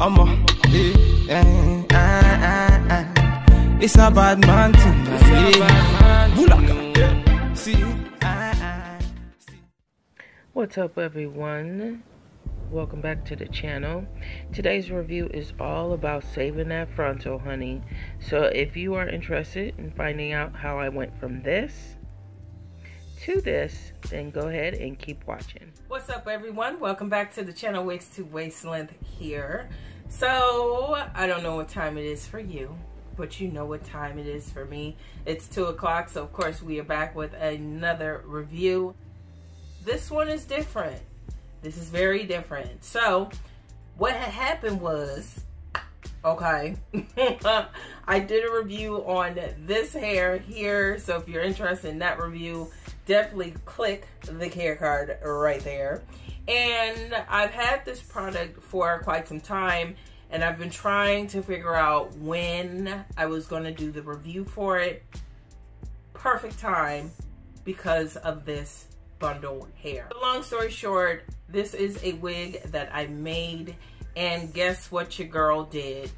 It's a bad man thing. What's up, everyone? Welcome back to the channel. Today's review is all about saving that frontal, honey. So if you are interested in finding out how I went from this to this, then go ahead and keep watching. What's up, everyone? Welcome back to the channel. Waist to waist length here. So I don't know what time it is for you, but you know what time it is for me. It's 2 o'clock, so of course we are back with another review. This one is different. This is very different. So what had happened was, okay, I did a review on this hair here. So if you're interested in that review, definitely click the care card right there. And I've had this product for quite some time, and I've been trying to figure out when I was going to do the review for it. Perfect time because of this bundle hair. Long story short, this is a wig that I made, and guess what your girl did?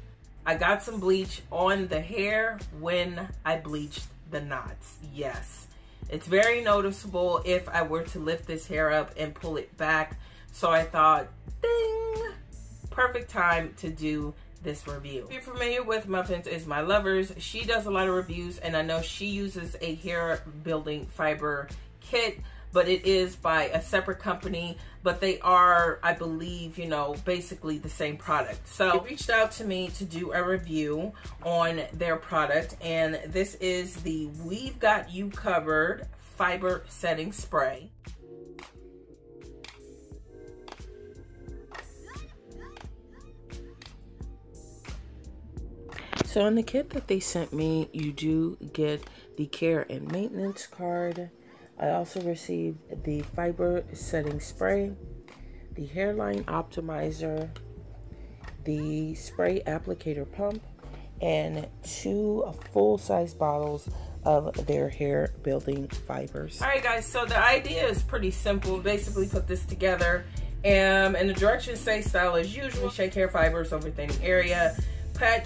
I got some bleach on the hair when I bleached the knots. Yes, it's very noticeable if I were to lift this hair up and pull it back. So I thought, ding, perfect time to do this review. If you're familiar with Muffins Is My Lovers, she does a lot of reviews, and I know she uses a hair building fiber kit, but it is by a separate company, but they are, I believe, you know, basically the same product. So they reached out to me to do a review on their product, and this is the We've Got You Covered Fiber Setting Spray. So in the kit that they sent me, you do get the care and maintenance card. I also received the fiber setting spray, the hairline optimizer, the spray applicator pump, and 2 full-size bottles of their hair building fibers. All right, guys, so the idea is pretty simple. Basically put this together, and the directions say style as usual. Shake hair fibers over thin area, pat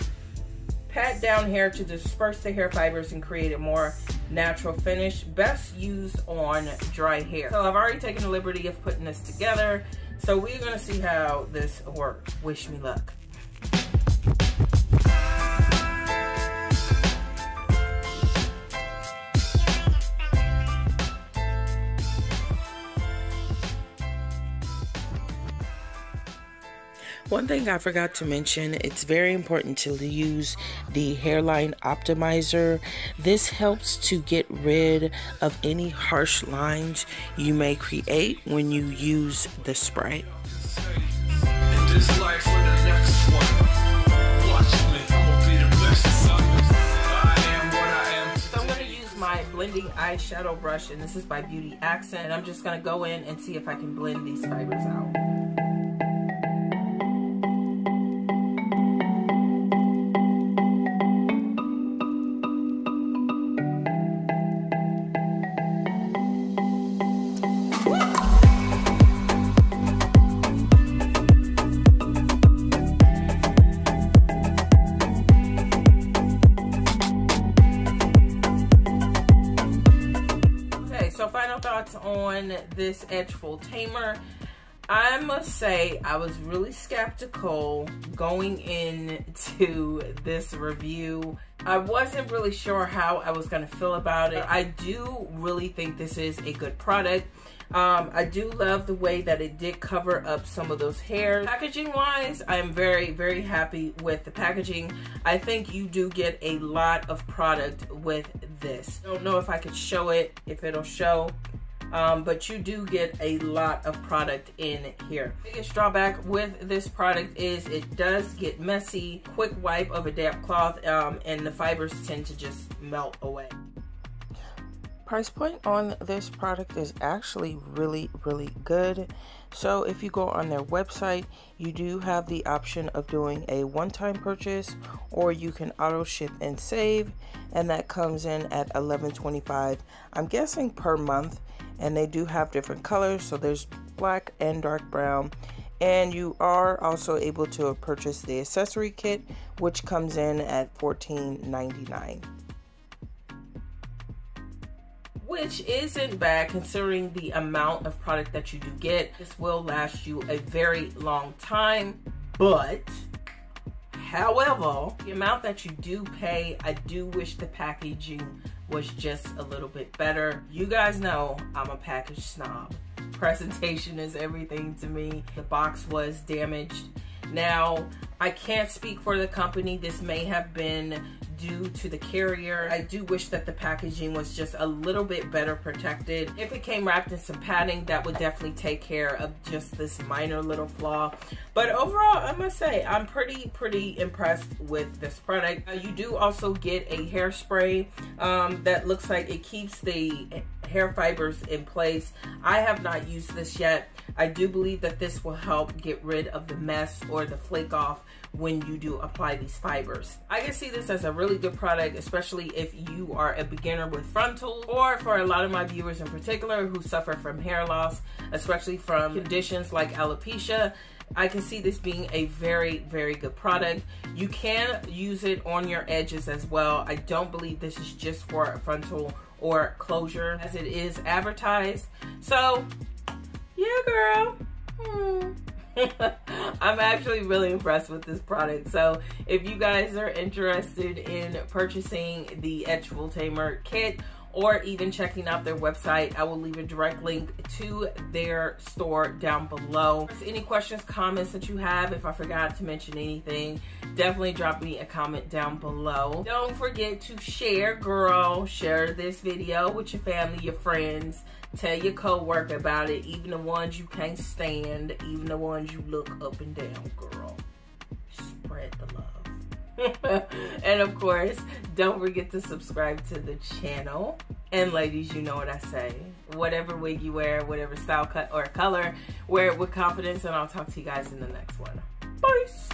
down hair to disperse the hair fibers and create a more natural finish. Best used on dry hair. So I've already taken the liberty of putting this together. So we're gonna see how this works. Wish me luck. One thing I forgot to mention, it's very important to use the hairline optimizer. This helps to get rid of any harsh lines you may create when you use the spray. So I'm going to use my blending eyeshadow brush, and this is by Beauty Accent, and I'm just going to go in and see if I can blend these fibers out. So final thoughts on this EDGEFULL tamer. I must say I was really skeptical going into this review. I wasn't really sure how I was going to feel about it. I do really think this is a good product. I do love the way that it did cover up some of those hairs. Packaging wise, I am very, very happy with the packaging. I think you do get a lot of product with this. I don't know if I could show it, if it'll show, but you do get a lot of product in here. The biggest drawback with this product is it does get messy. Quick wipe of a damp cloth, and the fibers tend to just melt away. Price point on this product is actually really, really good. So if you go on their website, you do have the option of doing a one-time purchase, or you can auto ship and save, and that comes in at $11.25. I'm guessing per month, and they do have different colors. So there's black and dark brown, And you are also able to purchase the accessory kit, which comes in at $14.99. Which isn't bad considering the amount of product that you do get. This will last you a very long time, but however, the amount that you do pay, I do wish the packaging was just a little bit better. You guys know I'm a package snob. Presentation is everything to me. The box was damaged. Now, I can't speak for the company. This may have been due to the carrier. I do wish that the packaging was just a little bit better protected. If it came wrapped in some padding, that would definitely take care of just this minor little flaw. But overall, I must say, I'm pretty impressed with this product. You do also get a hairspray that looks like it keeps the hair fibers in place. I have not used this yet. I do believe that this will help get rid of the mess or the flake off when you do apply these fibers. I can see this as a really good product, especially if you are a beginner with frontal, or for a lot of my viewers in particular who suffer from hair loss, especially from conditions like alopecia. I can see this being a very good product. You can use it on your edges as well. I don't believe this is just for frontal or closure as it is advertised. So yeah, girl. I'm actually really impressed with this product. So if you guys are interested in purchasing the EDGEFULL Tamer kit, or even checking out their website, I will leave a direct link to their store down below. If any questions, comments that you have, if I forgot to mention anything, definitely drop me a comment down below. Don't forget to share, girl. Share this video with your family, your friends. Tell your co-worker about it, even the ones you can't stand, even the ones you look up and down, girl. Spread the love. And of course, don't forget to subscribe to the channel. And ladies, you know what I say. Whatever wig you wear, whatever style, cut, or color, wear it with confidence, and I'll talk to you guys in the next one. Peace.